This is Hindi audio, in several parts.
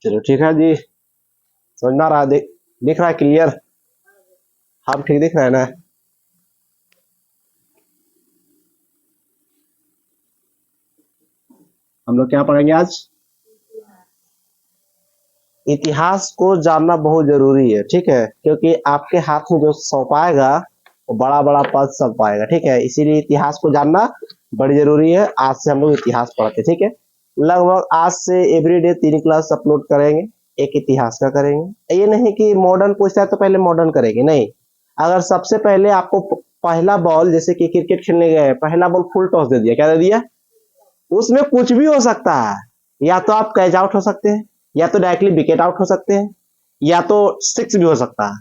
चलो ठीक है जी, समझ में आ रहा है, दिख रहा है क्लियर? हम ठीक दिख रहा है ना? हम लोग क्या पढ़ेंगे आज? इतिहास को जानना बहुत जरूरी है, ठीक है, क्योंकि आपके हाथ में जो सौंपाएगा वो बड़ा बड़ा पद सौंपाएगा, ठीक है, इसीलिए इतिहास को जानना बड़ी जरूरी है। आज से हम लोग इतिहास पढ़ते, ठीक है। लगभग आज से एवरीडे 3 क्लास अपलोड करेंगे, एक इतिहास का करेंगे। ये नहीं कि मॉडर्न पूछता है तो पहले मॉडर्न करेंगे, नहीं। अगर सबसे पहले आपको पहला बॉल, जैसे कि क्रिकेट खेलने गए, पहला बॉल फुल टॉस दे दिया, क्या दे दिया? उसमें कुछ भी हो सकता है। या तो आप कैच आउट हो सकते हैं, या तो डायरेक्टली विकेट आउट हो सकते हैं, या तो सिक्स भी हो सकता है।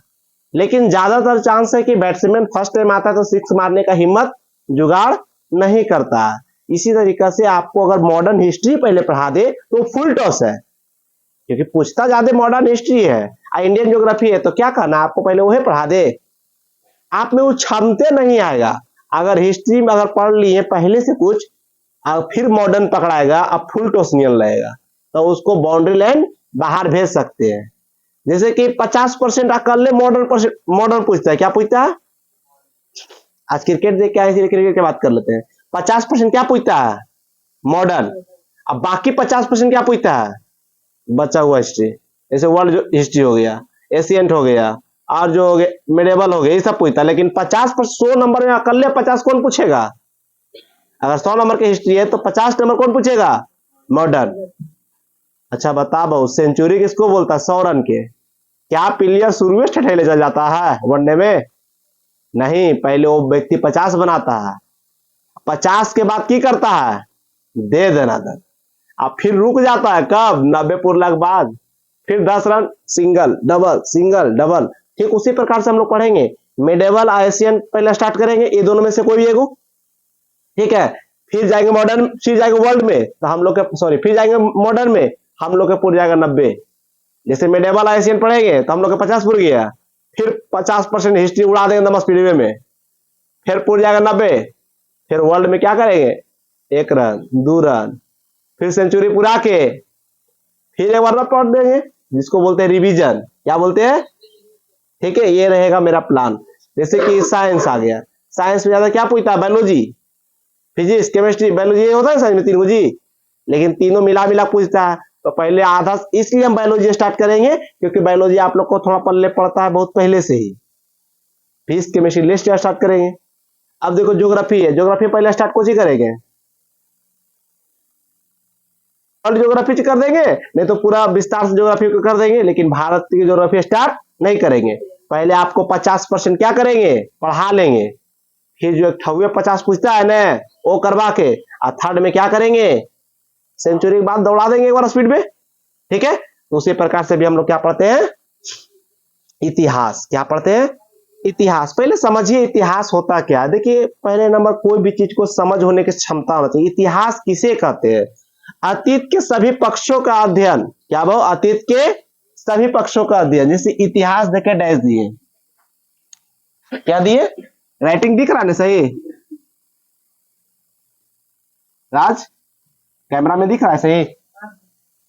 लेकिन ज्यादातर चांस है कि बैट्समैन फर्स्ट टाइम आता है तो सिक्स मारने का हिम्मत जुगाड़ नहीं करता। इसी तरीके से आपको अगर मॉडर्न हिस्ट्री पहले पढ़ा दे तो फुल टॉस है, क्योंकि पूछता ज्यादा मॉडर्न हिस्ट्री है। इंडियन ज्योग्राफी है तो क्या करना, आपको पहले वही पढ़ा दे, आप में वो क्षमते नहीं आएगा। अगर हिस्ट्री में अगर पढ़ लिए पहले से कुछ, और फिर मॉडर्न पकड़ाएगा, अब फुल टॉस नियल रहेगा, तो उसको बाउंड्री लाइन बाहर भेज सकते हैं। जैसे कि 50% अकल मॉडर्न मॉडर्न पूछता है, क्या पूछता है? आज क्रिकेट देख के आए, इसलिए क्रिकेट की बात कर लेते हैं। 50% क्या पूछता है? मॉडर्न। अब बाकी 50% क्या पूछता है? बचा हुआ हिस्ट्री, जैसे वर्ल्ड हिस्ट्री हो गया, एशियंट हो गया, और जो हो गया मेडिवल हो गया, ये सब पूछता है। लेकिन 100 नंबर में अकल 50 कौन पूछेगा? अगर 100 नंबर की हिस्ट्री है तो 50 नंबर कौन पूछेगा? मॉडर्न। अच्छा बता बहु, सेंचुरी किसको बोलता है 100 रन के? क्या प्लेयर शुरू में ठठेले चल जाता है वनडे में? नहीं, पहले वो व्यक्ति 50 बनाता है, 50 के बाद की करता है? दे देना दर। अब फिर रुक जाता है, कब? 90 पूरला के बाद। फिर 10 run single double single double. ठीक उसी प्रकार से हम लोग पढ़ेंगे। मेडेवल एशियन पहले स्टार्ट करेंगे, ये दोनों में से कोई एगो, ठीक है। फिर जाएंगे मॉडर्न, फिर जाएंगे वर्ल्ड में, तो हम लोग के सॉरी फिर जाएंगे मॉडर्न में, हम लोग के पूर जाएगा 90। जैसे मेडेवल एशियन पढ़ेंगे तो हम लोग का 50 पूर गया। फिर 50% हिस्ट्री उड़ा देंगे नमस पीढ़ी में, फिर पूर जाएगा 90। फिर वर्ल्ड में क्या करेंगे? 1 रन 2 रन, फिर सेंचुरी पुरा के फिर एक बार पढ़ देंगे, जिसको बोलते हैं रिवीजन। क्या बोलते हैं? ठीक है, ये रहेगा मेरा प्लान। जैसे कि साइंस आ गया, साइंस में ज्यादा क्या पूछता है? बायोलॉजी, फिजिक्स, केमिस्ट्री, बायोलॉजी, ये होता है साइंस में 3 जी। लेकिन तीनों मिला मिला पूछता है, तो पहले आधा, इसलिए हम बायोलॉजी स्टार्ट करेंगे, क्योंकि बायोलॉजी आप लोग को थोड़ा पल्ले पड़ता है बहुत पहले से ही। फिजिक्स केमिस्ट्री लिस्ट स्टार्ट करेंगे। अब देखो ज्योग्राफी है, ज्योग्राफी पहले स्टार्ट कुछ ही करेंगे, वर्ल्ड ज्योग्राफी कर देंगे, नहीं तो पूरा विस्तार से ज्योग्राफी को कर देंगे, लेकिन भारत की ज्योग्राफी स्टार्ट नहीं करेंगे। पहले आपको 50% क्या करेंगे? पढ़ा लेंगे। फिर जो 50 पूछता है ना, वो करवा के, और थर्ड में क्या करेंगे? सेंचुरी के बाद दौड़ा देंगे एक बार स्पीड में, ठीक है। तो उसी प्रकार से भी हम लोग क्या पढ़ते हैं? इतिहास। क्या पढ़ते हैं? इतिहास। पहले समझिए इतिहास होता क्या है। देखिए, पहले नंबर कोई भी चीज को समझ होने की क्षमता होती है। इतिहास किसे कहते हैं? अतीत के सभी पक्षों का अध्ययन। क्या वो? अतीत के सभी पक्षों का अध्ययन। जैसे इतिहास देखे डैश दिए, क्या दिए? राइटिंग दिख रहा है ना सही? राज, कैमरा में दिख रहा है सही?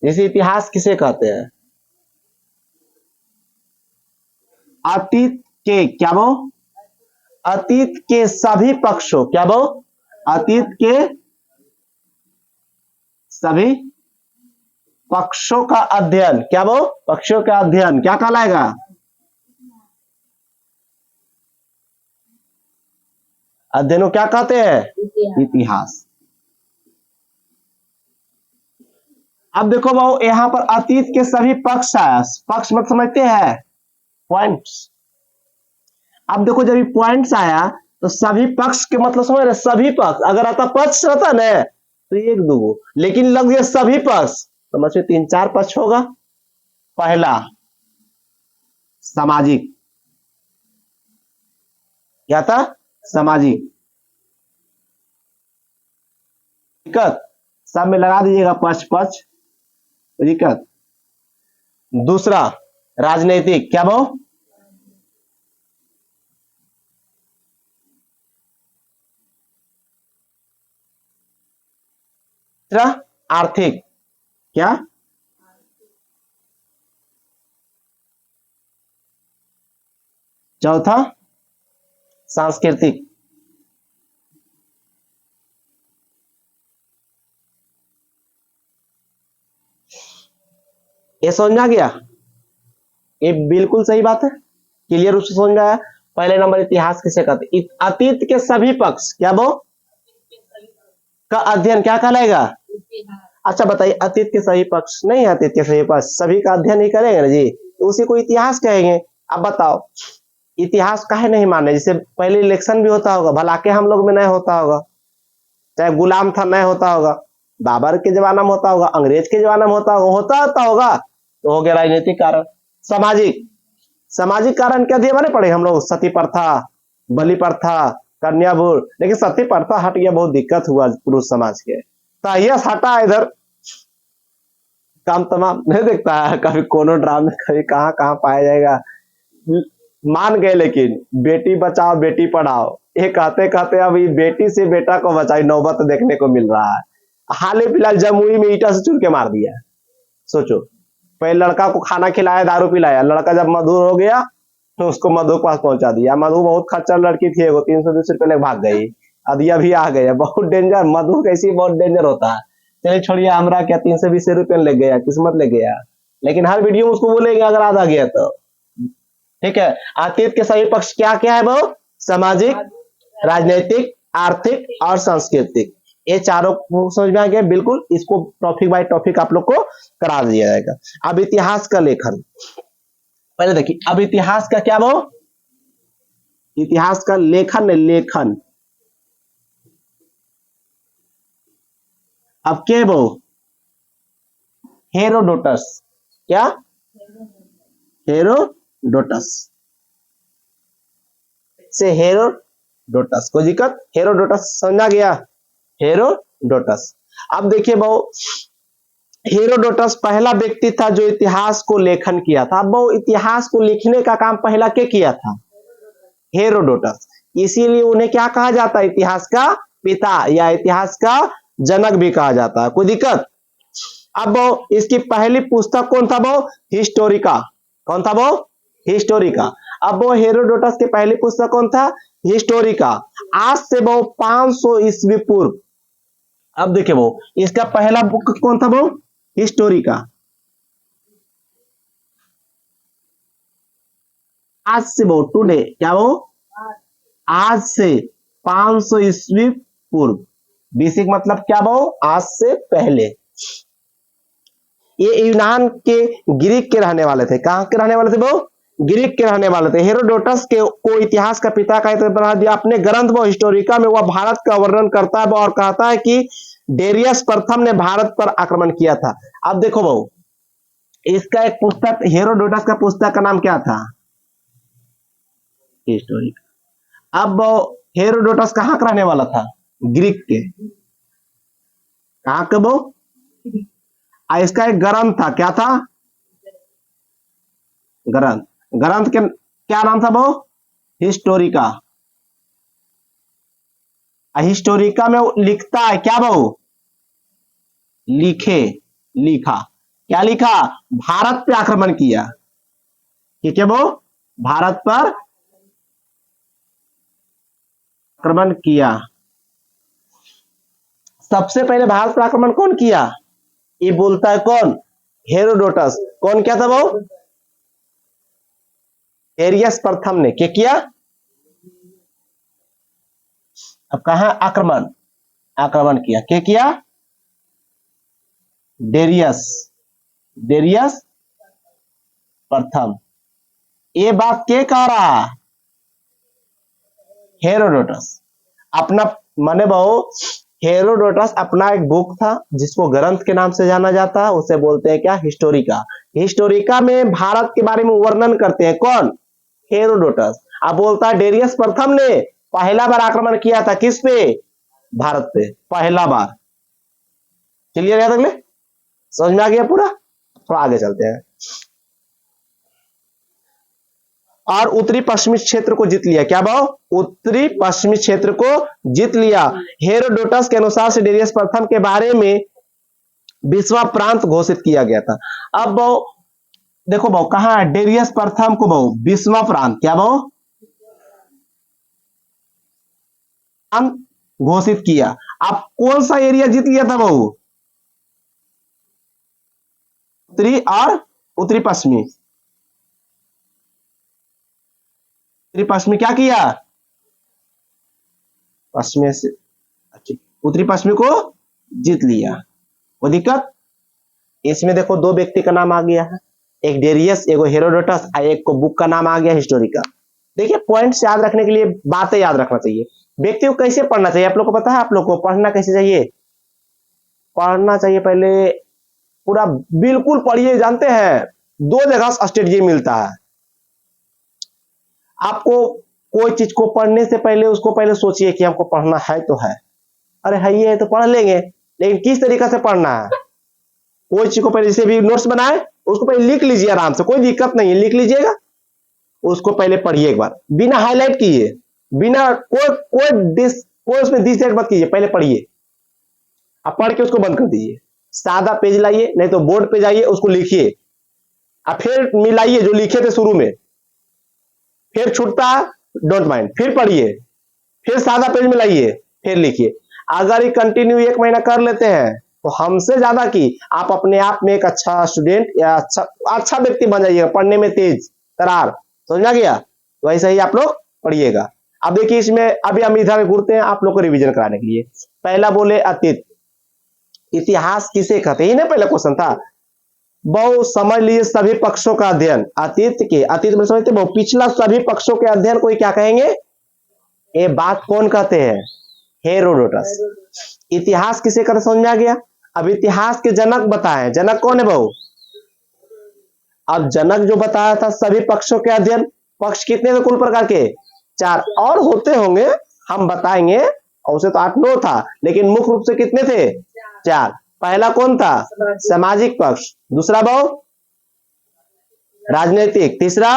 जैसे इतिहास किसे कहते हैं? अतीत के, क्या वो? अतीत के सभी पक्षों, क्या वो? अतीत के सभी पक्षों का अध्ययन। क्या वो? पक्षों का अध्ययन क्या कहलाएगा? अध्ययन को क्या कहते हैं? इतिहास। अब देखो भाऊ, यहां पर अतीत के सभी पक्ष आया, पक्ष मत समझते हैं, पॉइंट्स। अब देखो जब ये पॉइंट्स आया तो सभी पक्ष के मतलब समझ रहे? सभी पक्ष, अगर आता पक्ष रहता ना तो एक दो, लेकिन लग गया सभी पक्ष, समझ में 3 4 पक्ष होगा। पहला सामाजिक, क्या था? सामाजिक दिक्कत, सब में लगा दीजिएगा पक्ष पक्ष दिक्कत। दूसरा राजनीतिक, क्या वो? तीसरा आर्थिक, क्या? चौथा सांस्कृतिक। ये समझ में आ गया? ये बिल्कुल सही बात है, क्लियर रूप से समझ में आया। पहले नंबर इतिहास किसे कहते? अतीत के सभी पक्ष, क्या वो का अध्ययन क्या कहलाएगा? अच्छा बताइए, अतीत के सही पक्ष नहीं है, अतीत के सही पक्ष सभी का अध्ययन ही करेंगे ना जी, तो उसी को इतिहास कहेंगे। अब बताओ इतिहास काहे नहीं माने? जैसे पहले इलेक्शन भी होता होगा, भला के हम लोग में नहीं होता होगा, चाहे गुलाम था नहीं होता होगा, बाबर के जमाना में होता होगा, अंग्रेज के जमाना में होता होगा, तो हो गया राजनीतिक कारण। सामाजिक, सामाजिक कारण क्या दिए माने पड़े हम लोग? सती प्रथा, बलि प्रथा, कन्या भ्रूण। लेकिन सती प्रथा हट गया, बहुत दिक्कत हुआ पुरुष समाज के, तो यह हटा इधर, काम तमाम नहीं देखता है, कभी कोनो ड्रामे कभी कहाँ कहाँ पाया जाएगा। मान गए, लेकिन बेटी बचाओ बेटी पढ़ाओ ये कहते कहते अभी बेटी से बेटा को बचाई नौबत देखने को मिल रहा है। हाल ही फिलहाल जमुई में ईटा से चुन के मार दिया। सोचो, पहले लड़का को खाना खिलाया, दारू पिलाया, लड़का जब मधुर हो गया तो उसको मधु के पास पहुंचा दिया। मधु बहुत खच्चर लड़की थी, वो 320 रुपये ले भाग गई, अदिया भी आ गया। बहुत डेंजर, मधु कैसी बहुत डेंजर होता है। चलिए छोड़िए, हमरा क्या 320 रुपये ले गया, किस्मत ले गया, लेकिन हर वीडियो में उसको बोलेंगे अगर आधा गया तो। ठीक है, अतीत के सभी पक्ष क्या क्या है वो? सामाजिक, राजनीतिक, आर्थिक और सांस्कृतिक। ये चारों समझ में आ गया बिल्कुल। इसको टॉपिक बाय टॉपिक आप लोग को करा दिया जाएगा। अब इतिहास का लेखन, पहले देखिए, अब इतिहास का क्या वो? इतिहास का लेखन, लेखन। अब क्या वो? हेरोडोटस। क्या? हेरोडोटस से हेरोडोटस, कोई दिक्कत? हेरोडोटस समझा गया? हेरोडोटस। अब देखिए बहु, हेरोडोटस पहला व्यक्ति था जो इतिहास को लेखन किया था। अब वो इतिहास को लिखने का काम पहला क्या किया था? हेरोडोटस। इसीलिए उन्हें क्या कहा जाता है? इतिहास का पिता या इतिहास का जनक भी कहा जाता है। कोई दिक्कत? अब वो इसकी पहली पुस्तक कौन था? वो हिस्टोरिका। कौन था वो? हिस्टोरिका। अब वो हेरोडोटस की पहली पुस्तक कौन था? हिस्टोरिका। आज से वो 500 ईस्वी पूर्व। अब देखिए वो इसका पहला बुक कौन था? वो हिस्टोरिका। आज से वो टुडे, क्या वो? आज से 500 ईस्वी पूर्व। बीसिक मतलब क्या वो? आज से पहले। ये यूनान के ग्रीक के रहने वाले थे। कहां के रहने वाले थे वो? ग्रीक के रहने वाले थे। हेरोडोटस के को इतिहास का पिता कहते बना दिया। अपने ग्रंथ वो हिस्टोरिका में वह भारत का वर्णन करता है और कहता है कि डेरियस प्रथम ने भारत पर आक्रमण किया था। अब देखो बहु, इसका एक पुस्तक, हेरोडोटस का पुस्तक का नाम क्या था? हिस्टोरिका। अब हेरोडोटस कहां का रहने वाला था? ग्रीक के। कहां के वो? इसका एक ग्रंथ था, क्या था? ग्रंथ। ग्रंथ के क्या नाम था वो? हिस्टोरिका। हिस्टोरिका में लिखता है क्या वो? लिखा क्या लिखा? भारत पे आक्रमण किया। ठीक है, वो भारत पर आक्रमण किया। सबसे पहले भारत पर आक्रमण कौन किया? ये बोलता है कौन? हेरोडोटस। कौन क्या था वो? डेरियस प्रथम ने क्या किया? अब कहा आक्रमण? आक्रमण किया। क्या किया? डेरियस प्रथम। ये बात क्या कह रहा? हेरोडोटस। अपना माने बहु, हेरोडोटस अपना एक बुक था जिसको ग्रंथ के नाम से जाना जाता है, उसे बोलते हैं क्या? हिस्टोरिका। हिस्टोरिका में भारत के बारे में वर्णन करते हैं कौन? हेरोडोटस। अब बोलता है डेरियस प्रथम ने पहला बार आक्रमण किया था किस पे? भारत पे, पहला बार। क्लियर है? अगले समझ में आ गया पूरा? थोड़ा आगे चलते हैं। और उत्तरी पश्चिमी क्षेत्र को जीत लिया। क्या भाव? उत्तरी पश्चिमी क्षेत्र को जीत लिया। हेरोडोटस के अनुसार से डेरियस प्रथम के बारे में विश्व प्रांत घोषित किया गया था। अब देखो भाव, कहा डेरियस प्रथम को भाव विश्व प्रांत, क्या भाव? नाम घोषित किया। अब कौन सा एरिया जीत गया था बहू? उत्तरी और उत्तरी पश्चिमी। उत्तरी पश्चिमी क्या किया? पश्चिमी से उत्तरी पश्चिमी को जीत लिया। वो दिक्कत इसमें देखो दो व्यक्ति का नाम आ गया है, एक डेरियस, एक हेरोडोटस, और एक को बुक का नाम आ गया हिस्टोरिका। देखिए पॉइंट्स याद रखने के लिए बातें याद रखना चाहिए। व्यक्ति को कैसे पढ़ना चाहिए आप लोग को पता है? आप लोग को पढ़ना कैसे चाहिए? पढ़ना चाहिए पहले पूरा बिल्कुल पढ़िए। जानते हैं दो जगह स्ट्रेटजी मिलता है आपको। कोई चीज को पढ़ने से पहले उसको पहले सोचिए कि हमको पढ़ना है तो है, अरे है ये है तो पढ़ लेंगे, लेकिन किस तरीका से पढ़ना है। कोई चीज को पहले जैसे भी नोट्स बनाए उसको पहले लिख लीजिए आराम से, कोई दिक्कत नहीं है, लिख लीजिएगा, उसको पहले पढ़िए एक बार बिना हाईलाइट किए, बिना कोई उसमें डिसलाइक मत कीजिए, पहले पढ़िए। आप पढ़ के उसको बंद कर दीजिए, सादा पेज लाइए, नहीं तो बोर्ड पे जाइए, उसको लिखिए, अब फिर मिलाइए जो लिखे थे शुरू में, फिर छूटता डोंट माइंड, फिर पढ़िए, फिर सादा पेज में लाइए, फिर लिखिए। अगर ये कंटिन्यू 1 महीना कर लेते हैं तो हमसे ज्यादा की आप अपने आप में एक अच्छा स्टूडेंट या अच्छा व्यक्ति बन जाइएगा, पढ़ने में तेज तरार। समझ में आ गया? वैसे ही आप लोग पढ़िएगा। अब देखिए इसमें अभी हम इधर घूरते हैं आप लोग को रिवीजन कराने के लिए। पहला बोले अतीत, इतिहास किसे कहते हैं, ये ना पहला क्वेश्चन था। बहु समझ लीजिए सभी पक्षों का अध्ययन, अतीत में समझते बहु पिछला सभी पक्षों के अध्ययन को क्या कहेंगे? ये बात कौन कहते हैं? हेरोडोटस। इतिहास किसे कहते समझ में आ गया? अब इतिहास के जनक बताएं, जनक कौन है बहु? अब जनक जो बताया था सभी पक्षों के अध्ययन, पक्ष कितने थे कुल प्रकार के? 4, और होते होंगे हम बताएंगे, और उसे तो 8-9 था, लेकिन मुख्य रूप से कितने थे? 4। पहला कौन था? सामाजिक पक्ष, दूसरा बहु राजनीतिक, तीसरा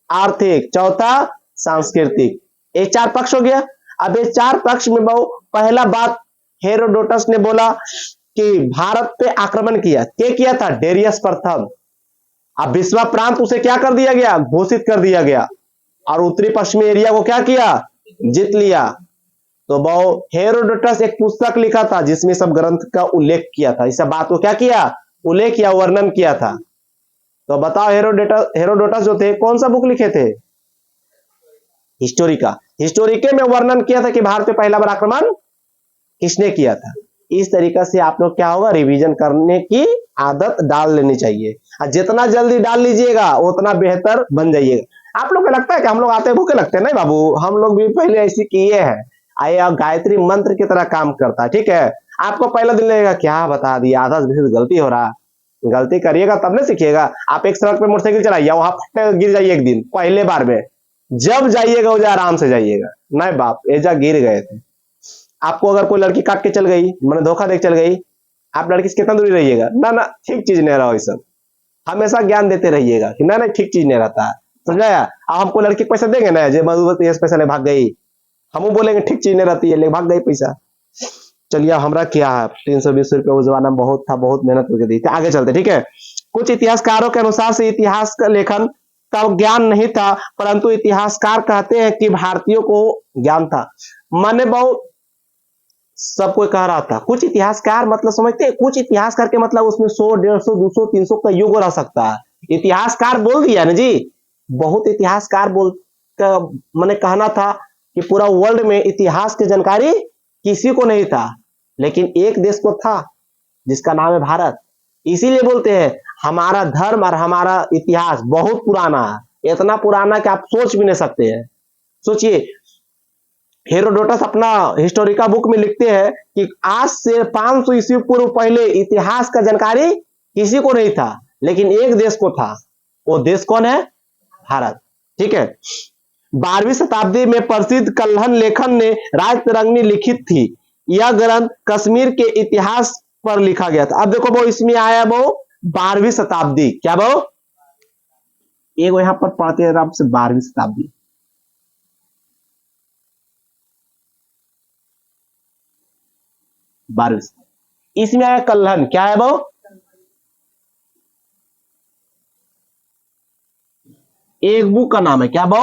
आर्थिक, चौथा सांस्कृतिक। ये 4 पक्ष हो गया। अब ये 4 पक्ष में बहु पहला बात हेरोडोटस ने बोला कि भारत पे आक्रमण किया, क्या किया था? डेरियस प्रथम। अब विश्वा प्रांत उसे क्या कर दिया गया? घोषित कर दिया गया, और उत्तरी पश्चिमी एरिया को क्या किया? जीत लिया। तो बहु हेरोडोटस एक पुस्तक लिखा था जिसमें सब ग्रंथ का उल्लेख किया था, इस बात को क्या किया? उल्लेख किया, वर्णन किया था। तो बताओ हेरोडोटस जो थे कौन सा बुक लिखे थे? हिस्टोरिका। हिस्टोरिके में वर्णन किया था कि भारत पे पहला बार आक्रमण किसने किया था। इस तरीका से आप लोग क्या होगा, रिवीजन करने की आदत डाल लेनी चाहिए, और जितना जल्दी डाल लीजिएगा उतना बेहतर बन जाइएगा। आप लोग को लगता है कि हम लोग आते भूखे लगते हैं? नहीं बाबू, हम लोग भी पहले ऐसे किए हैं। आया गायत्री मंत्र की तरह काम करता है, ठीक है। आपको पहला दिन लगेगा क्या बता दिया, आधा गलती हो रहा, गलती करिएगा तब ना सीखिएगा। आप एक सड़क पे मोटरसाइकिल चलाइए, वहां गिर जाइए एक दिन पहले बार में, जब जाइएगा उजा आराम से जाइएगा। नहीं बाप एजा गिर गए थे। आपको अगर कोई लड़की काट के चल गई, मैंने धोखा देख चल गई, आप लड़की से कितना दूरी रहिएगा? ना ना ठीक चीज नहीं रहा, सब हमेशा ज्ञान देते रहिएगा कि ना ना ठीक चीज नहीं रहता है, समझाया। अब हमको लड़की पैसा देंगे ना, जो मधुबती पैसा ले भाग गई, हम बोलेंगे ठीक चीज नहीं रहती है, ले भाग गई पैसा। चलिए हमरा क्या है, 320 रुपये उस जमाना बहुत था, बहुत मेहनत करके दी थी। आगे चलते, ठीक है। कुछ इतिहासकारों के अनुसार से इतिहास का लेखन का ज्ञान नहीं था, परंतु इतिहासकार कहते हैं कि भारतीयों को ज्ञान था। माने बहुत सब कोई कह रहा था। कुछ इतिहासकार मतलब समझते हैं, कुछ इतिहासकार के मतलब उसमें 100, 150, 200, 300 का युग रह सकता है। इतिहासकार बोल दिया ना जी, बहुत इतिहासकार बोल का मैंने कहना था कि पूरा वर्ल्ड में इतिहास की जानकारी किसी को नहीं था, लेकिन एक देश को था जिसका नाम है भारत। इसीलिए बोलते हैं हमारा धर्म और हमारा इतिहास बहुत पुराना है, इतना पुराना कि आप सोच भी नहीं सकते हैं। सोचिए हेरोडोटस अपना हिस्टोरिका बुक में लिखते हैं कि आज से 500 ईस्वी पूर्व पहले इतिहास का जानकारी किसी को नहीं था, लेकिन एक देश को था। वो देश कौन है? भारत, ठीक है। 12वीं शताब्दी में प्रसिद्ध कल्हण लेखन ने राजतरंगिणी लिखित थी। यह ग्रंथ कश्मीर के इतिहास पर लिखा गया था। अब देखो वो इसमें आया वो 12वीं शताब्दी, क्या वो एक यहां पर पढ़ते हैं आपसे 12वीं शताब्दी, इसमें आया कल्हण, क्या है वो? एक बुक का नाम है क्या वो?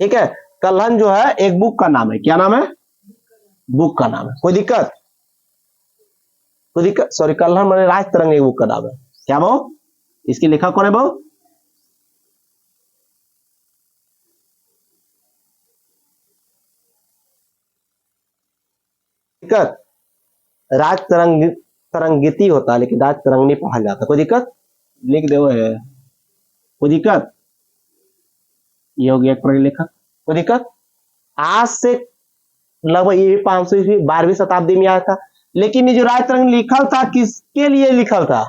ठीक है, कल्हन जो है एक बुक का नाम है। क्या नाम है? बुक का नाम है। कोई दिक्कत? सॉरी, कल्हन मैंने राज तरंग एक बुक का नाम है। क्या वो? इसके लेखक कौन है वो? दिक्कत? राज तरंगिती होता है, लेकिन राज तरंग नहीं पढ़ा जाता। कोई दिक्कत? लिख दे है। कोई दिक्कत? ये हो गया एक पढ़े लेखक। कोई दिक्कत? आज से लगभग ये 500 ईस्वी 12वीं शताब्दी में आया था। लेकिन ये जो राज तरंग लिखल था, किसके लिए लिखल था?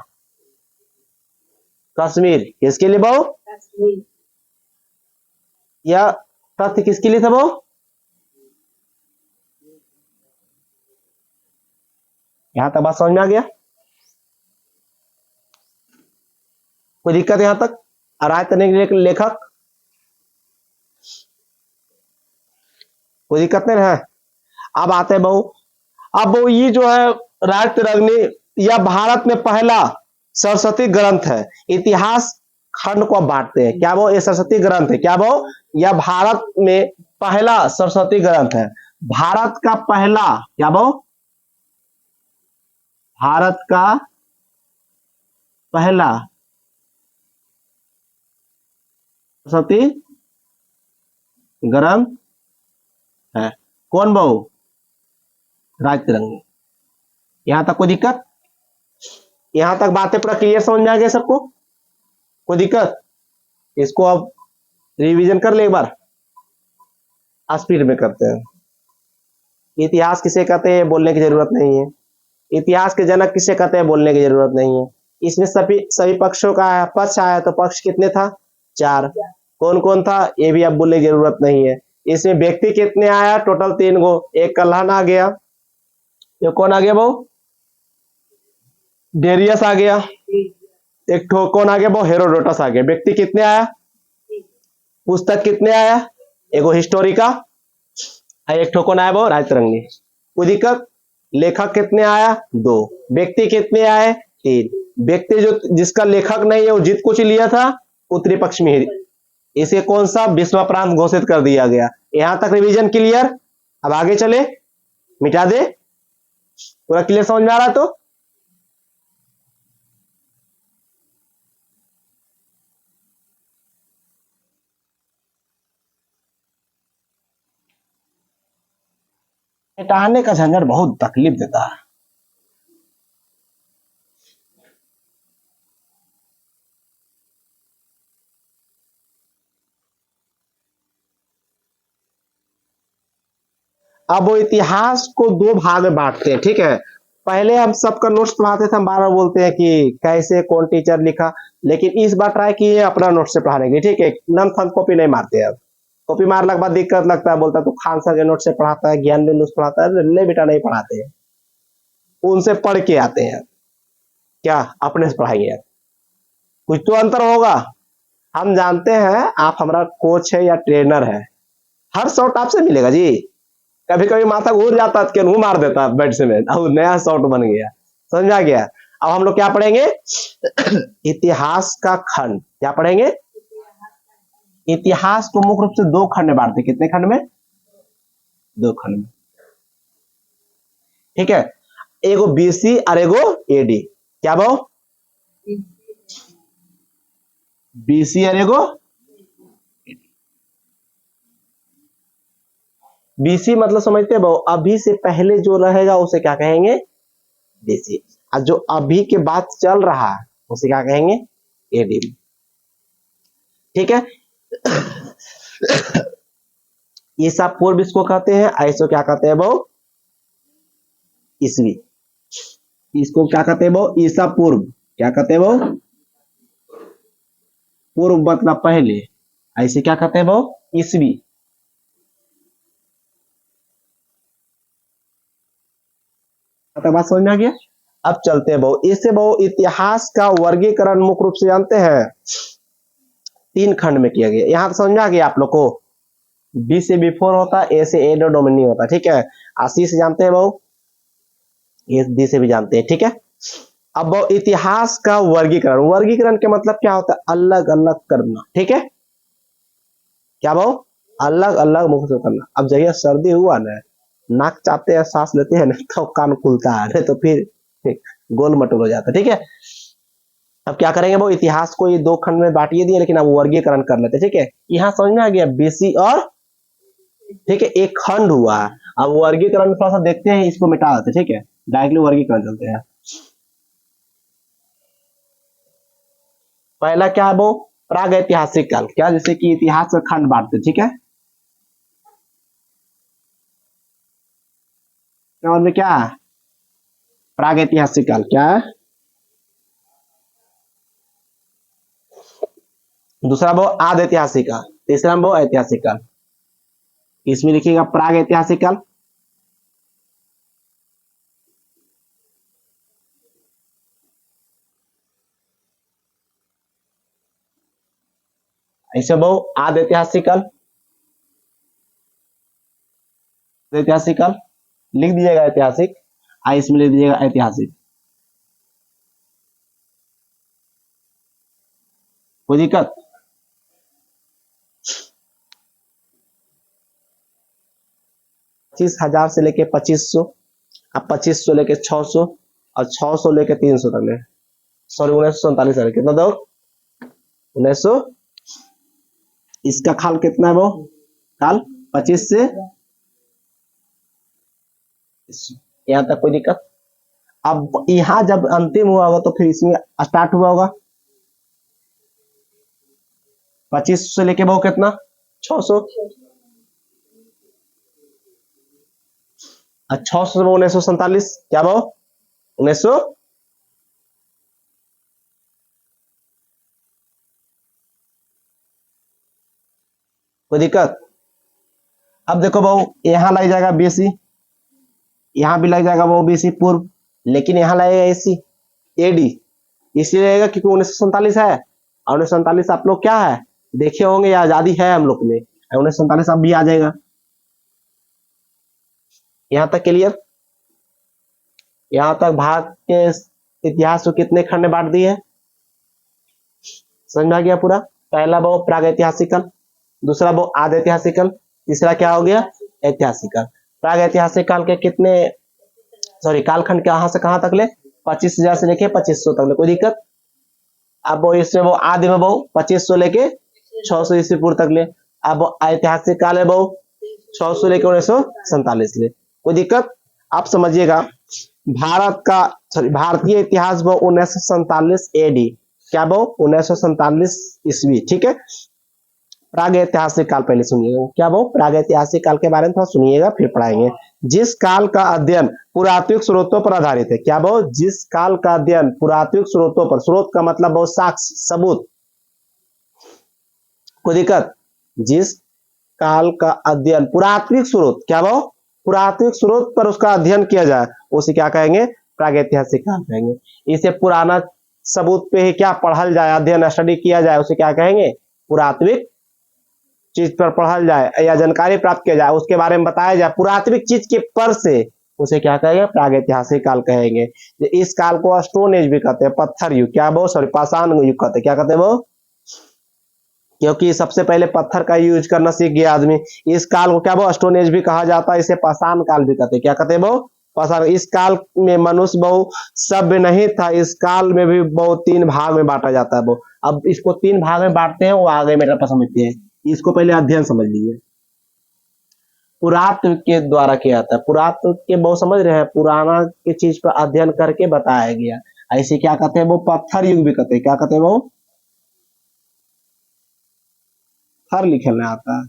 कश्मीर। किसके लिए बहु? यह तथ्य किसके लिए था बहु? यहां तक बात समझ में आ गया? कोई दिक्कत यहां तक? राज तरंग के लेखक कोई दिक्कत नहीं है? अब आते हैं बहु। अब वो ये जो है राज तरंगिणी, यह भारत में पहला सरस्वती ग्रंथ है। इतिहास खंड को बांटते हैं। क्या वो? ये सरस्वती ग्रंथ है। क्या वो? यह भारत में पहला सरस्वती ग्रंथ है। भारत का पहला, क्या वो? भारत का पहला सरस्वती ग्रंथ है। कौन बहु? राज तरंगिणी। यहां तक कोई दिक्कत? यहां तक बातें पूरा क्लियर समझ में आ गया सबको? कोई दिक्कत? इसको अब रिवीजन कर ले एक बार, स्पीड में करते हैं। इतिहास किसे कहते हैं बोलने की जरूरत नहीं है। इतिहास के जनक किसे कहते हैं बोलने की जरूरत नहीं है। इसमें सभी सभी पक्षों का पक्ष आया, तो पक्ष कितने था? 4। कौन कौन था ये भी अब बोलने की जरूरत नहीं है। इसमें व्यक्ति कितने आया? टोटल 3 गो। एक कल्हन आ गया, ये कौन आ गया वो? डेरियस आ गया। एक कौन आ गया वो? हेरोडोटस आ गया। व्यक्ति कितने आया? पुस्तक कितने आया? एगो हिस्टोरिका। एक कौन आया वो? राज तरंगिणी। कोई दिक्कत? लेखक कितने आया? 2। व्यक्ति कितने आए? 3। व्यक्ति जो जिसका लेखक नहीं है वो जीत कुछ लिया था उत्तरी पक्ष में ही। इसे कौन सा विश्व प्रांत घोषित कर दिया गया। यहां तक रिवीजन क्लियर? अब आगे चले, मिटा दे। पूरा क्लियर समझ में आ रहा? तो मिटाने का झंझट बहुत तकलीफ देता है। अब वो इतिहास को 2 भाग में बांटते हैं, ठीक है। पहले हम सबका नोट्स पढ़ाते थे, हम बार बार बोलते हैं कि कैसे कौन टीचर लिखा, लेकिन इस बार ट्राई किए अपना नोट से पढ़ाने की, ठीक है। नम थम कॉपी नहीं मारते। अब कॉपी मारने के बाद दिक्कत लगता है, बोलता है तो खान सर के नोट से पढ़ाता है, ज्ञान बिंदु से पढ़ाता है। नहीं बेटा, नहीं पढ़ाते हैं, उनसे पढ़ के आते हैं। क्या अपने से पढ़ाएंगे? कुछ तो अंतर होगा। हम जानते हैं आप हमारा कोच है या ट्रेनर है, हर शॉट आपसे मिलेगा जी। कभी कभी माथा घूर जाता है, मुंह मार देता बैट से में, अब नया शॉट बन गया। समझ आ गया? अब हम लोग क्या पढ़ेंगे? इतिहास का खंड। क्या पढ़ेंगे? इतिहास को मुख्य रूप से 2 खंड में बांटते। कितने खंड में? 2 खंड में, ठीक है। एगो बीसी और एगो एडी। क्या वो? बीसी और एगो बीसी मतलब समझते हो? अभी से पहले जो रहेगा उसे क्या कहेंगे? बीसी। और जो अभी के बाद चल रहा है उसे क्या कहेंगे? एडी। ठीक है। ईसा पूर्व इसको कहते हैं, ऐसो क्या कहते हैं वो? ईसवी। इसको क्या कहते हैं वो? ईसा पूर्व। क्या कहते हैं वो? पूर्व मतलब पहले, ऐसे क्या कहते हैं वो? ईसवी। बात समझ में आ गया? अब चलते हैं बहु। इससे बहु इतिहास का वर्गीकरण मुख्य रूप से जानते हैं 3 खंड में किया गया। यहां समझ में आ गया आप लोग को? बी से बिफोर होता, ए से एड डोमिनी होता, ठीक है। सी से जानते हैं बहु, ए डी से भी जानते हैं, ठीक है। अब बहु इतिहास का वर्गीकरण, वर्गीकरण के मतलब क्या होता है? अलग अलग करना, ठीक है। क्या बहु? अलग अलग मुख से करना। अब जहिया सर्दी हुआ ना, नाक चापते हैं, सांस लेते हैं ना, तो कान खुलता है, नहीं तो फिर गोल मटोल हो जाता है। ठीक है, अब क्या करेंगे वो, इतिहास को ये दो खंड में बांटिए दिए, लेकिन अब वर्गीकरण कर लेते। ठीक है, यहाँ समझ में आ गया बीसी और, ठीक है, एक खंड हुआ है। अब वर्गीकरण थोड़ा सा देखते हैं, इसको मिटा देते। ठीक है, डायरेक्टली वर्गीकरण चलते हैं। पहला क्या है वो, प्राग ऐतिहासिक काल, क्या, जैसे कि इतिहास का खंड बांटते। ठीक है, में क्या है, प्राग ऐतिहासिक काल क्या है। दूसरा वो आद ऐतिहासिक काल, तीसरा वो ऐतिहासिक काल। इसमें लिखिएगा प्राग ऐतिहासिक काल, ऐसे वो आद ऐतिहासिक काल, ऐतिहासिक काल लिख दीजिएगा ऐतिहासिक, इसमें लिख दीजिएगा ऐतिहासिक। कोई दिक्कत, 25,000 से लेके 2500, अब 2500 लेके 600, और 600 लेके 300 तक ले, सॉरी 1947 है, कितना दो 1900। इसका खाल कितना है वो, काल 25 से यहाँ तक, कोई दिक्कत। अब यहाँ जब अंतिम हुआ होगा तो फिर इसमें स्टार्ट हुआ होगा 25 से लेके वो कितना 600, 600 से 1947, क्या वो 1900। कोई दिक्कत। अब देखो बहु, यहाँ लग जाएगा बीसी, यहाँ भी लग जाएगा वो बीसी पूर्व, लेकिन यहाँ लगेगा एसी एडी, इसलिए लगेगा क्योंकि 1947 है, और 1947 आप लोग क्या है देखे होंगे, या आजादी है हम लोग में, 1947 अब भी आ जाएगा। यहाँ तक क्लियर, यहाँ तक भारत के इतिहास को कितने खंड में बांट दिए, समझ में आ गया पूरा। पहला वो प्रागैतिहासिक काल, दूसरा वो आद ऐतिहासिक काल, तीसरा क्या हो गया ऐतिहासिक काल। प्रागैतिहासिक काल के कितने, सॉरी कालखंड कहां से कहां तक ले, 25,000 से लेके 2500 तक ले, कोई दिक्कत। अब वो इसमें वो आदि में वो 2500 लेके 600 ईस्वी पूर्व तक ले। अब वो ऐतिहासिक काल है वो 600 लेके 1947 ले, कोई दिक्कत। आप समझिएगा भारत का, सॉरी भारतीय इतिहास वो 1947 एडी, क्या वो 1947 ईस्वी। ठीक है, प्राग ऐतिहासिक काल पहले सुनिएगा, क्या वो प्राग ऐतिहासिक काल के बारे में थोड़ा सुनिएगा, फिर पढ़ाएंगे। जिस काल का अध्ययन पुरातात्विक स्रोतों पर आधारित है, क्या वो जिस काल का अध्ययन पुरातात्विक स्रोतों पर, स्रोत का मतलब बहुत साक्ष्य सबूत, कोई दिक्कत। जिस काल का अध्ययन पुरातात्विक स्रोत, क्या वो पुरातात्विक स्रोत पर उसका अध्ययन किया जाए, उसे क्या कहेंगे प्रागैतिहासिक काल कहेंगे। इसे पुराना सबूत पे ही क्या पढ़ल जाए, अध्ययन स्टडी किया जाए, उसे क्या कहेंगे पुरातात्विक चीज पर पढ़ल जाए या जानकारी प्राप्त किया जाए, उसके बारे में बताया जाए पुरातात्विक चीज के पर से, उसे क्या कहेंगे प्रागैतिहासिक काल कहेंगे। इस काल को स्टोन एज भी कहते हैं, पत्थर युग, क्या वो सॉरी पाषाण युग कहते हैं, क्या कहते हैं वो, क्योंकि सबसे पहले पत्थर का यूज करना सीख गया आदमी। इस काल को क्या वो स्टोन एज भी कहा जाता है, इसे पाषाण काल भी कहते हैं, क्या कहते हैं वो पाषाण। इस काल में मनुष्य बहु सभ्य नहीं था, इस काल में भी बहुत 3 भाग में बांटा जाता है वो। अब इसको 3 भाग में बांटते हैं, वो आगे मेरे पास समझते हैं, इसको पहले अध्ययन समझ लीजिए। पुरातत्व के द्वारा किया जाता है, पुरातत्व के बहुत समझ रहे हैं, पुराना की चीज पर अध्ययन करके बताया गया, ऐसे क्या कहते हैं वो पत्थर युग भी कहते हैं, क्या कहते हैं वो पत्थर लिखने आता है,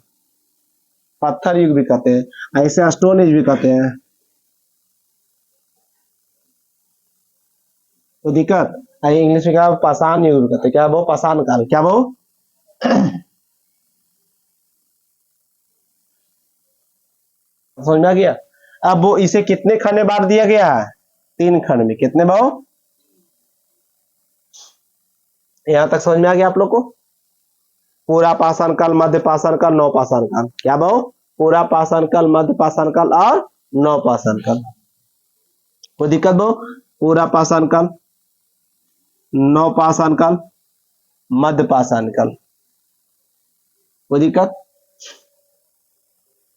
पत्थर युग भी कहते हैं, ऐसे स्टोन एज भी कहते हैं, तो दिक्कत। इंग्लिश में क्या पाषाण युग कहते हैं, क्या वो पाषाण काल, क्या वो समझ में आ गया। अब वो इसे कितने खंड में बांट दिया गया है, 3 खंड में, कितने भाव, यहां तक समझ में आ गया आप लोग को। पूरा पाषाण काल, मध्य पाषाण काल, नव पाषाण काल, क्या भाव पूरा पाषाण काल, मध्य पाषाण काल और नव पाषाण काल, कोई दिक्कत भाव। पूरा पाषाण काल, नव पाषाण काल, मध्य पाषाण काल, कोई दिक्कत।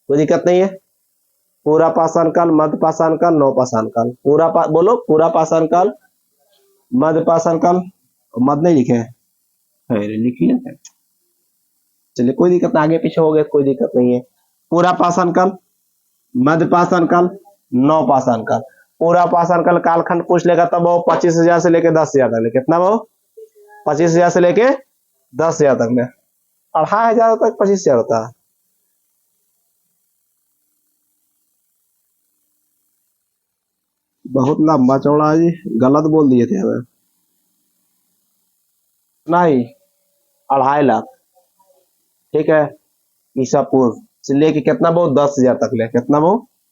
कोई दिक्कत नहीं है। पूरा पाषाण काल, मध्य पाषाण काल, नव पाषाण काल। बोलो पूरा पाषाण काल, मध्य पाषाण काल। मध्य नहीं लिखे है, लिख लिया। चलिए कोई दिक्कत नहीं, आगे पीछे हो गए कोई दिक्कत नहीं है। पूरा पाषाण काल, मध्य पाषाण काल, नव पाषाण काल। पूरा पाषाण काल कालखंड पूछ लेगा तब वो 25,000 से लेके 10,000 तक। कितना वो 25,000 से लेके 10,000 तक में। 2,500 तक 25,000 होता है। बहुत लंबा चौड़ा जी, गलत बोल दिए थे हमें। नहीं, 2.5 लाख। ठीक है, ईसा पूर्व से लेके कितना वो 10,000 तक ले। कितना वो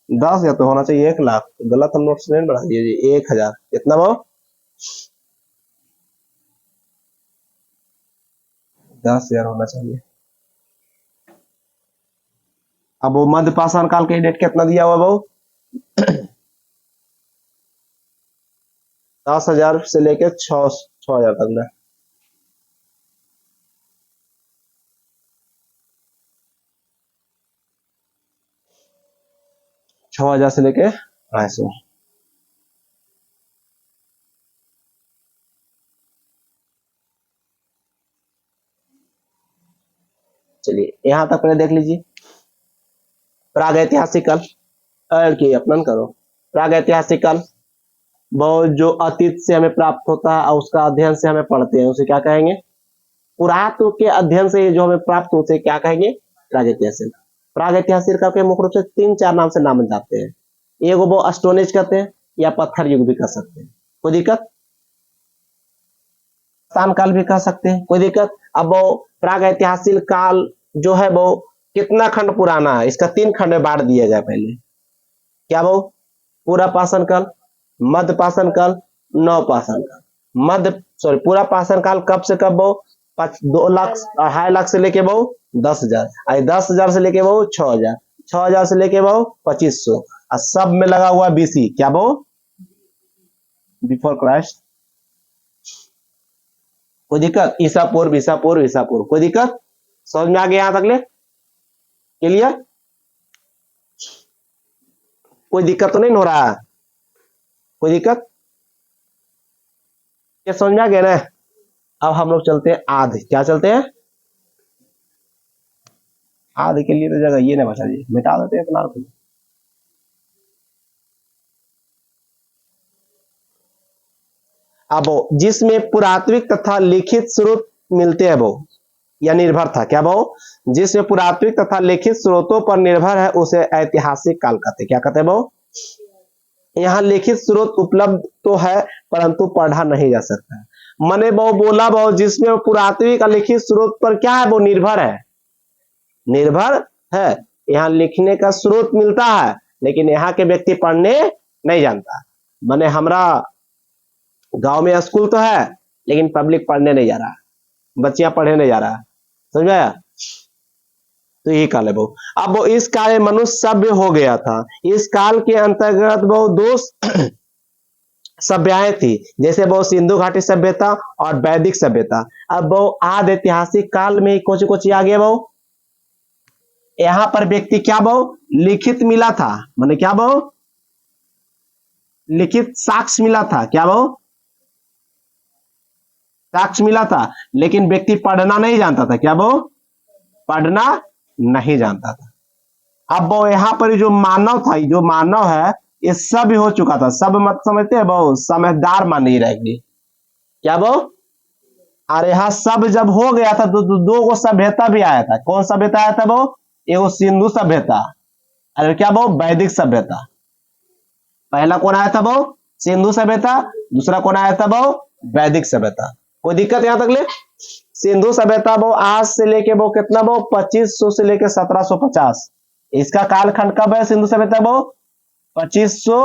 10,000 तो होना चाहिए 1 लाख। गलत हम नोट से बढ़ा दिए जी। 1,000 कितना वो 10,000 होना चाहिए। अब वो मध्य पाषाण काल के डेट कितना दिया हुआ वो 10,000 से लेके 6,000 तक में। छह हजार से लेके 250। चलिए यहां तक पहले देख लीजिए। प्रागैतिहासिक काल की अपनन करो। प्रागैतिहासिक काल वो जो अतीत से हमें प्राप्त होता है और उसका अध्ययन से हमें पढ़ते हैं उसे क्या कहेंगे? पुरातत्व के अध्ययन से जो हमें प्राप्त होते हैं क्या कहेंगे? प्रागैतिहासिक। प्रागैतिहासिक काल के मुख्य रूप से 3-4 नाम से नाम जाते हैं। एगो वो स्टोनेज कहते हैं या पत्थर युग भी कह सकते हैं, कोई दिक्कत। पाषाण काल भी कह सकते हैं, कोई दिक्कत। अब वो प्रागैतिहासिक काल जो है वो कितना खंड पुराना है, इसका 3 खंड में बांट दिया जाए पहले। क्या वो पूरा पाषाण काल, मध्य पाषाण काल, नव पाषाण काल। पूरा पाषाण काल कब से कब वो 2 लाख 2.5 लाख से लेके वो 10,000, 10,000 से लेके वो 6,000, 6,000 से लेके वो 2,500 और सब में लगा हुआ बीसी। क्या वो बिफोर क्राइस्ट। कोई दिक्कत? ईसा पूर्व, ईसा पूर्व, ईसा पूर्व। कोई दिक्कत? समझ में आ गया यहां तक ले? क्लियर? कोई दिक्कत तो नहीं हो रहा है? कोई दिक्कत? ये समझ में आ गया ना? अब हम लोग चलते हैं आधे। क्या चलते हैं? आधे के लिए तो जगह ये ना बचा जी, मिटा देते हैं इतना। अब जिसमें पुरातात्विक तथा लिखित स्रोत मिलते हैं वो या निर्भर था। क्या वो जिसमें पुरातात्विक तथा लिखित स्रोतों पर निर्भर है उसे ऐतिहासिक काल कहते हैं। क्या कहते हैं वो? यहाँ लिखित स्रोत उपलब्ध तो है परंतु पढ़ा नहीं जा सकता। मैंने वो बोला वो जिसमें पुरातात्विक लिखित स्रोत पर क्या है वो निर्भर है, निर्भर है। यहाँ लिखने का स्रोत मिलता है लेकिन यहाँ के व्यक्ति पढ़ने नहीं जानता। मैंने हमारा गांव में स्कूल तो है लेकिन पब्लिक पढ़ने नहीं जा रहा, बच्चियां पढ़ने नहीं जा रहा। समझ में आया? तो यही काल है वो। अब वो इस काल में मनुष्य सभ्य हो गया था। इस काल के अंतर्गत वो 2 सभ्यताएं थी, जैसे वो सिंधु घाटी सभ्यता और वैदिक सभ्यता। अब वो आदि ऐतिहासिक काल में कोची आ गया वो यहाँ पर व्यक्ति क्या वो लिखित मिला था। मैंने क्या वो लिखित साक्ष्य मिला था। क्या वो साक्ष्य मिला था लेकिन व्यक्ति पढ़ना नहीं जानता था। क्या वो पढ़ना नहीं जानता था। अब वो यहाँ पर जो मानव था, जो मानव है ये सब हो चुका था। सब मत समझते हैं वो समझदार मान नहीं रहेगी। क्या वो अरे यहाँ सब जब हो गया था तो 2 गो सभ्यता भी आया था। कौन सभ्यता आया था वो? एगो सिंधु सभ्यता, अरे क्या वो वैदिक सभ्यता। पहला कौन आया था वो सिंधु सभ्यता, दूसरा कौन आया था वो वैदिक सभ्यता। कोई दिक्कत यहां तक ले? सिंधु सभ्यता वो आज से लेके वो कितना वो 2500 से लेके 1750। इसका कालखंड कब है? सिंधु सभ्यता वो 2500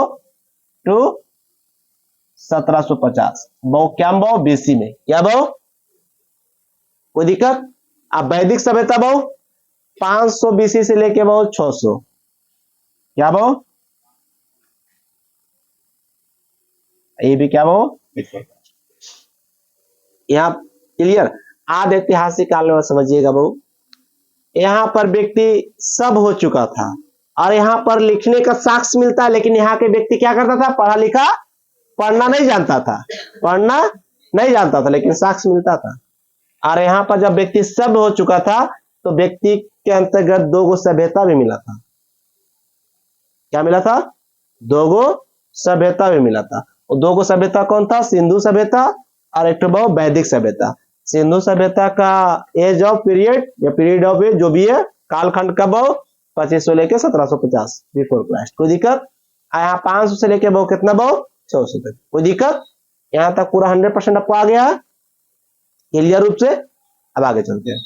टू 1750 वो क्या वो बीसी में। क्या वो कोई दिक्कत? अब वैदिक सभ्यता वो 500 बीसी से लेके वो 600। क्या वो ये भी क्या वो यहाँ क्लियर? आदि ऐतिहासिक काल में समझिएगा वो यहाँ पर व्यक्ति सब हो चुका था और यहाँ पर लिखने का साक्ष्य मिलता है, लेकिन यहाँ के व्यक्ति क्या करता था, पढ़ा लिखा पढ़ना नहीं जानता था, पढ़ना नहीं जानता था, लेकिन साक्ष्य मिलता था। और यहाँ पर जब व्यक्ति सब हो चुका था तो व्यक्ति के अंतर्गत दो गो सभ्यता भी मिला था। क्या मिला था, दो गो सभ्यता भी मिला था। और दो गो सभ्यता कौन था, सिंधु सभ्यता और एक तो वैदिक सभ्यता। सिंधु सभ्यता का एज ऑफ पीरियड या पीरियड ऑफ एज जो भी है, कालखंड कब हो, 2500 लेके 1750 बिफोर क्राइस्ट। कोई दिक्कत, यहाँ 500 से लेके बहु कितना बहु 600 तक, कोई दिक्कत, यहाँ तक पूरा 100% आपको आ गया है क्लियर रूप से। अब आगे चलते हैं।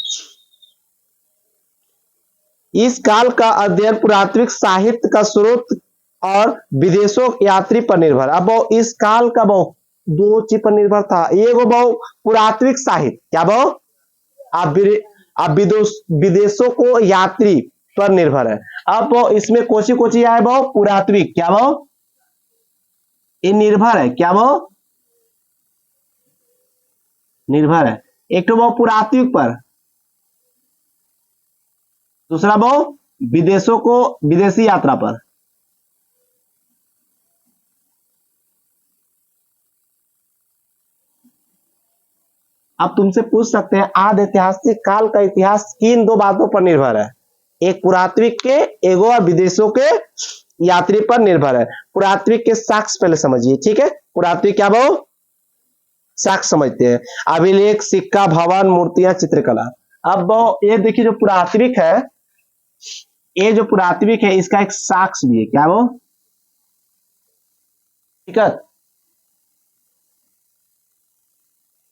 इस काल का अध्ययन पुरातात्विक साहित्य का स्रोत और विदेशों यात्री पर निर्भर। अब इस काल का बहु दो चीज पर निर्भर था, एक बहु पुरातात्विक साहित्य, क्या बहु, अब विदेशों को यात्री पर निर्भर है। अब इसमें कोची कोची आए बहु पुरातात्विक, क्या बहु, ये निर्भर है, क्या बहु, निर्भर है। एक तो बहु पुरातात्विक पर, दूसरा बहु विदेशों को विदेशी यात्रा पर। अब तुमसे पूछ सकते हैं आदि ऐतिहासिक काल का इतिहास किन दो बातों पर निर्भर है, एक पुरातात्विक के, एक और विदेशों के यात्री पर निर्भर है। पुरातात्विक के साक्ष्य पहले समझिए, ठीक है, पुरातात्विक क्या बहु साक्ष्य समझते हैं, अभिलेख, सिक्का, भवन, मूर्तियां, चित्रकला। अब ये देखिए जो पुरातात्विक है, ये जो पुरातात्विक है इसका एक साक्ष्य भी है, क्या वो, ठीक है।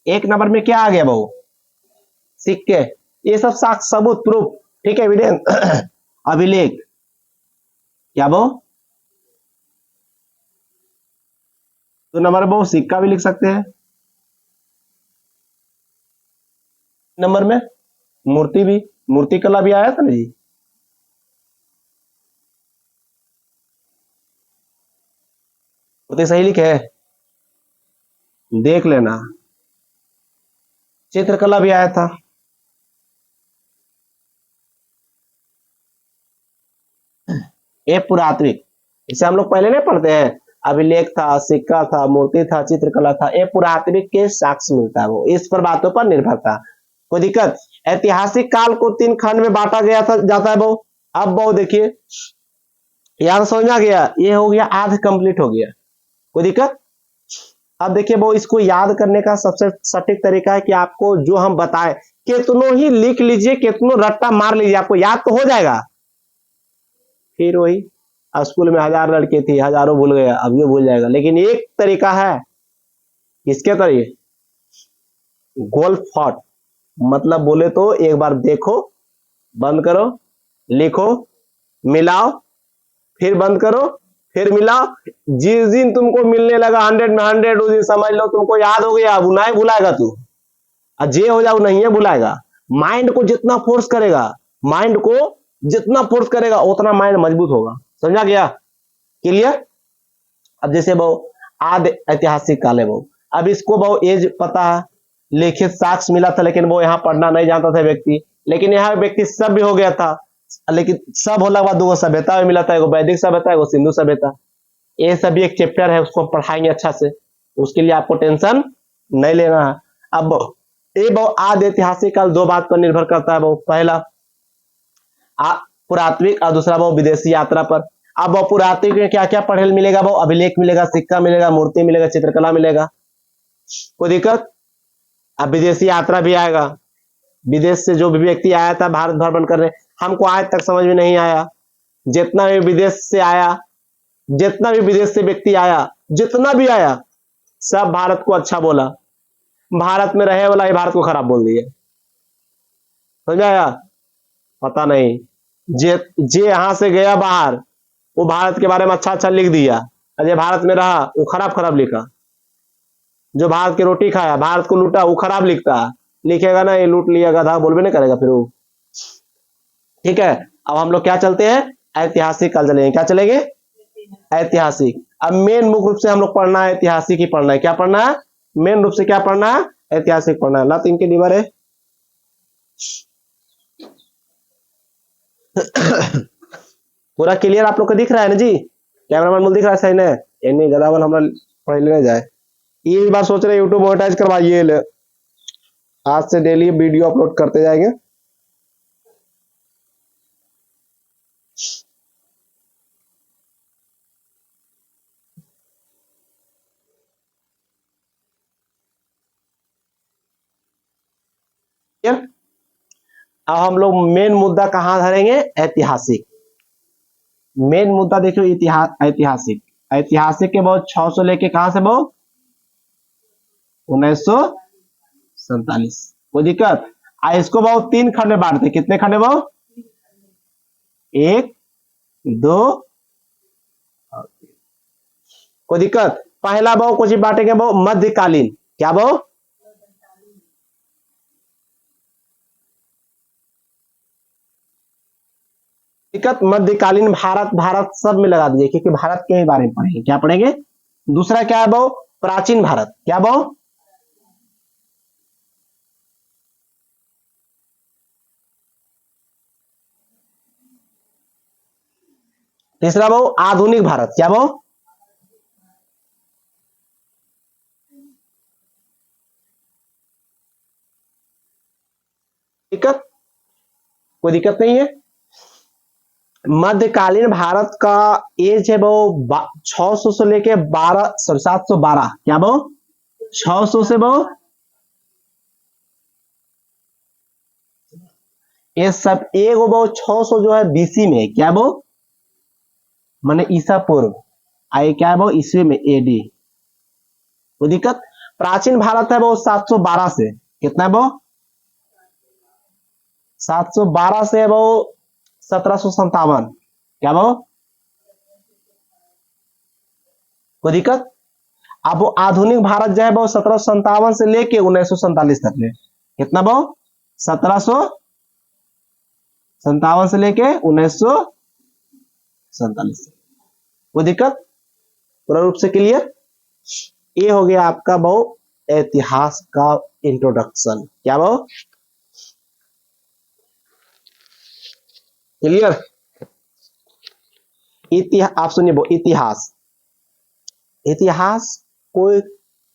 एक नंबर में क्या आ गया बहु, सिक्के, ये सब साक्ष्य सबूत प्रूफ, ठीक है, एविडेंस। अभिलेख क्या बहु, तो नंबर बहु सिक्का भी लिख सकते हैं। नंबर में मूर्ति भी, मूर्ति कला भी आया था ना जी, मूर्ति सही लिखे है, देख लेना। चित्रकला भी आया था, ये पुरातात्विक, इसे हम लोग पहले नहीं पढ़ते हैं, अभिलेख था, सिक्का था, मूर्ति था, चित्रकला था, ये पुरातात्विक के साक्ष्य मिलता है, वो इस पर बातों पर निर्भर था। कोई दिक्कत, ऐतिहासिक काल को 3 खंड में बांटा गया था जाता है बहु। अब बहु देखिए याद समझ आ गया, ये हो गया आध कंप्लीट हो गया, कोई दिक्कत। अब देखिए वो इसको याद करने का सबसे सटीक तरीका है कि आपको जो हम बताएं कितनों ही लिख लीजिए, कितनों रट्टा मार लीजिए, आपको याद तो हो जाएगा। फिर वही स्कूल में 1000 लड़के थी, हजारों भूल गया, अब ये भूल जाएगा। लेकिन एक तरीका है, किसके तरीके, गोल्फ फॉट, मतलब बोले तो एक बार देखो, बंद करो, लिखो, मिलाओ, फिर बंद करो, फिर मिलाओ। जिस दिन तुमको मिलने लगा 100 में 100, उस दिन समझ लो तुमको याद हो गया, अब नहीं भुलाएगा तू, जे हो जाओ नहीं है भुलाएगा। माइंड को जितना फोर्स करेगा, माइंड को जितना फोर्स करेगा उतना माइंड मजबूत होगा, समझा गया, क्लियर। अब जैसे वो आदि ऐतिहासिक काल है, वो अब इसको वो एज पता है, लिखित साक्ष्य मिला था, लेकिन वो यहाँ पढ़ना नहीं जानता था व्यक्ति, लेकिन यहाँ व्यक्ति सब भी हो गया था, लेकिन सब होने के बाद दो सभ्यता भी मिला था, एगो वैदिक सभ्यता, एगो सिंधु सभ्यता। ये सभी एक चैप्टर है, उसको पढ़ाएंगे अच्छा से, उसके लिए आपको टेंशन नहीं लेना है। अब ये बहुत आदि ऐतिहासिक काल दो बात पर निर्भर करता है, वो पहला पुरातात्विक और दूसरा वो विदेशी यात्रा पर। अब वो पुरातात्विक में क्या क्या पढ़े मिलेगा, वो अभिलेख मिलेगा, सिक्का मिलेगा, मूर्ति मिलेगा, चित्रकला मिलेगा, कोई दिक्कत। अब विदेशी यात्रा भी आएगा, विदेश से जो भी व्यक्ति आया था भारत भ्रमण करने, हमको आज तक समझ में नहीं आया, जितना भी विदेश से आया, जितना भी विदेश से व्यक्ति आया, जितना भी आया, सब भारत को अच्छा बोला, भारत में रहे वाला ही भारत को खराब बोल दिया, समझाया, पता नहीं जे यहां से गया बाहर वो भारत के बारे में अच्छा अच्छा लिख दिया, और जो भारत में रहा वो खराब खराब लिखा, जो भारत की रोटी खाया, भारत को लूटा, वो खराब लिखता, लिखेगा ना ये लूट लिया गधा, बोलबे नहीं करेगा फिर वो, ठीक है। अब हम लोग क्या चलते हैं, ऐतिहासिक काल चलेंगे, क्या चलेंगे, ऐतिहासिक। अब मेन मुख्य रूप से हम लोग पढ़ना है ऐतिहासिक ही पढ़ना है, क्या पढ़ना है, मेन रूप से क्या पढ़ना है, ऐतिहासिक पढ़ना है। ला 3 के डिबर है, पूरा क्लियर आप लोग को दिख रहा है ना जी? कैमरामैन बोल दिख रहा है सही ना? ये नहीं गदावन हमारा पढ़ लेने जाए। ये बार सोच रहे यूट्यूब मोनेटाइज करवाइए ले। आज से डेली वीडियो अपलोड करते जाएंगे। अब हम लोग मेन मुद्दा कहां धरेंगे? ऐतिहासिक। मेन मुद्दा देखो इतिहास ऐतिहासिक। ऐतिहासिक के बहुत 600 लेके कहां से बहु 1947। कोई दिक्कत? इसको बहुत 3 खंड में बांटते। कितने खंड में बहु? 1 2। कोई दिक्कत? पहला बहु कुछ बांटेंगे बहु मध्यकालीन। क्या बहु? दिक्कत मध्यकालीन भारत। भारत सब में लगा दीजिए क्योंकि भारत के बारे में पढ़ेंगे। क्या पढ़ेंगे? दूसरा क्या है बहु? प्राचीन भारत। क्या बहु? तीसरा बहु आधुनिक भारत। क्या बहु? दिक्कत? कोई दिक्कत नहीं है। मध्यकालीन भारत का एज है वो 600 से लेके 712। क्या वो 600 से वो ये सब एक वो 600 जो है बीसी में। क्या वो माने ईसा पूर्व। आई क्या है वो ईस्वी में एडी। कोई दिक्कत? प्राचीन भारत है वो 712 से। कितना है वो? 712 से है वो 1757। क्या वो? कोई दिक्कत? अब वो आधुनिक भारत जो है वो 1757 से लेके 1947 तक में। कितना वो? 1757 से लेके 1947। कोई दिक्कत? पूरा रूप से क्लियर? ये हो गया आपका बहु इतिहास का इंट्रोडक्शन। क्या बहु क्लियर? इतिहास आप सुनिए बहु इतिहास। इतिहास कोई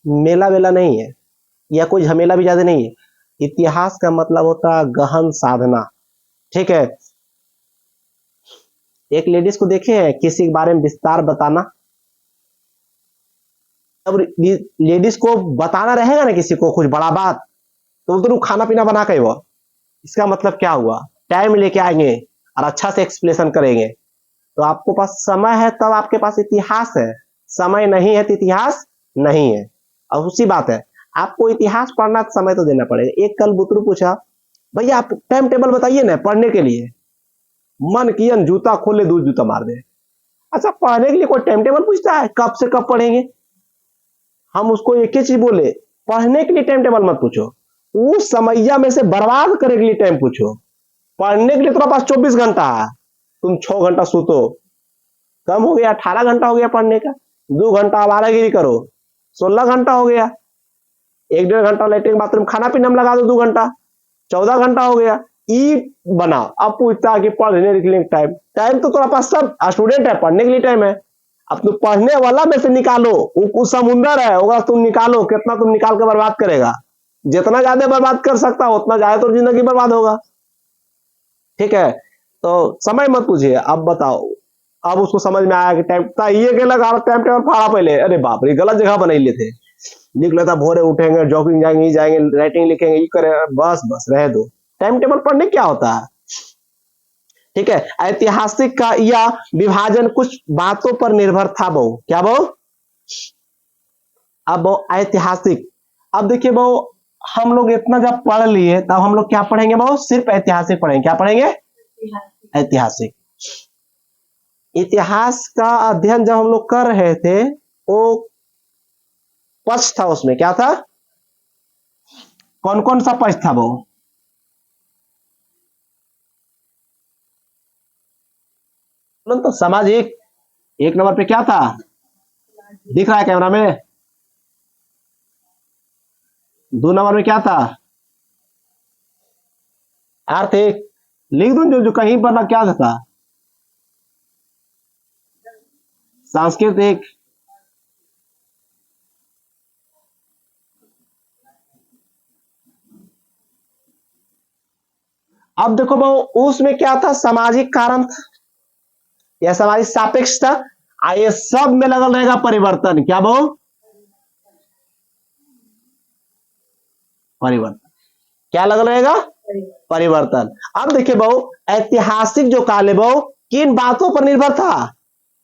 मेला वेला नहीं है या कोई झमेला भी ज्यादा नहीं है। इतिहास का मतलब होता है गहन साधना। ठीक है? एक लेडीज को देखे हैं किसी के बारे में विस्तार बताना। अब लेडीज को बताना रहेगा ना किसी को कुछ बड़ा बात तो खाना पीना बना के वो। इसका मतलब क्या हुआ? टाइम लेके आएंगे और अच्छा से एक्सप्लेनेशन करेंगे। तो आपको पास समय है तब आपके पास इतिहास है। समय नहीं है तो इतिहास नहीं है। और उसी बात है आपको इतिहास पढ़ना समय तो देना पड़ेगा। एक कल बुतरू पूछा भैया आप टाइम टेबल बताइए ना पढ़ने के लिए। मन किया जूता खोले दूध जूता मार दे। अच्छा पढ़ने के लिए कोई टाइम टेबल पूछता है कब से कब पढ़ेंगे? हम उसको एक ही चीज बोले पढ़ने के लिए टाइम टेबल मत पूछो। उस समैया में से बर्बाद करने के लिए टाइम पूछो। पढ़ने के लिए तुम्हारे पास 24 घंटा है। तुम 6 घंटा सुतो कम हो गया 18 घंटा हो गया पढ़ने का। 2 घंटा आवारागिरी करो 16 घंटा हो गया। 1-1.5 घंटा लेटरिन बाथरूम खाना पीना में लगा दो 2 घंटा 14 घंटा हो गया। ई बनाओ। अब पूछता है कि पढ़ने के लिए टाइम। टाइम तो तुम्हारे पास सब स्टूडेंट है पढ़ने के लिए टाइम है। अब तुम पढ़ने वाला में से निकालो वो कुछ समुंदर है होगा तुम निकालो कितना तुम निकाल के बर्बाद करेगा। जितना ज्यादा बर्बाद कर सकता हो उतना ज्यादा तो जिंदगी बर्बाद होगा। ठीक है? तो समय मत पूछिए। अब बताओ अब उसको समझ में आया कि टाइम ये के लगा टाइम टेबल फाड़ा पहले। अरे बाप रे गलत जगह बना लिए थे। लिख लेता भोरे उठेंगे जॉगिंग जाएंगे जाएंगे राइटिंग लिखेंगे ये करें बस बस रह दो। टाइम टेबल पढ़ने क्या होता है? ठीक है? ऐतिहासिक का या विभाजन कुछ बातों पर निर्भर था बहु। क्या बहु? अब ऐतिहासिक। अब देखिए बहु हम लोग इतना जब पढ़ लिए तब हम लोग क्या पढ़ेंगे बहु? सिर्फ ऐतिहासिक पढ़ेंगे। क्या पढ़ेंगे? ऐतिहासिक। इतिहास का अध्ययन जब हम लोग कर रहे थे वो पक्ष था उसमें क्या था? कौन कौन सा पक्ष था वो? तो सामाजिक। 1 नंबर पे क्या था? दिख रहा है कैमरा में? 2 नंबर में क्या था? आर्थिक। लिख दो जो जो कहीं पर ना, क्या था? सांस्कृतिक। अब देखो बहु, उसमें क्या था? सामाजिक कारण था या सामाजिक सापेक्ष था। ये सब में लगल रहेगा परिवर्तन। क्या बहु? परिवर्तन। क्या लगल रहेगा? परिवर्तन। अब देखिए बहु, ऐतिहासिक जो काल है बहु, किन बातों पर निर्भर था?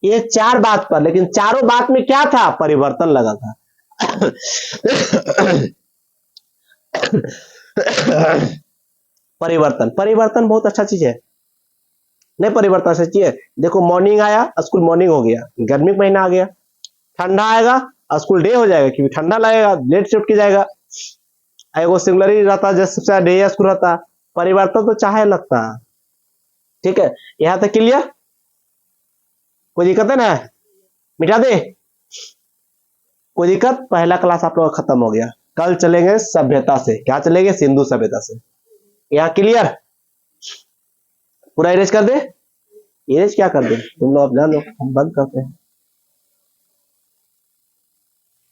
ये 4 बात पर, लेकिन चारों बात में क्या था? परिवर्तन लगा था। परिवर्तन, परिवर्तन बहुत अच्छा चीज है। नहीं, परिवर्तन अच्छा चीज है। देखो मॉर्निंग आया, स्कूल मॉर्निंग हो गया, गर्मी का महीना आ गया। ठंडा आएगा, स्कूल डे हो जाएगा, क्योंकि ठंडा लगेगा, लेट शिफ्ट की जाएगा। एगो सिंगुलर ही रहता, जैसे डे या स्कूल रहता। परिवर्तन तो चाहे लगता है। ठीक है, यहां तक क्लियर? कोई दिक्कत है ना? मिटा दे कोई दिक्कत? पहला क्लास आप लोग का खत्म हो गया। कल चलेंगे सभ्यता से। क्या चलेंगे? सिंधु सभ्यता से। यहाँ क्लियर? पूरा इरेज कर दे? इरेज क्या कर दे? तुम लोग अब जान लो, हम बंद करते हैं।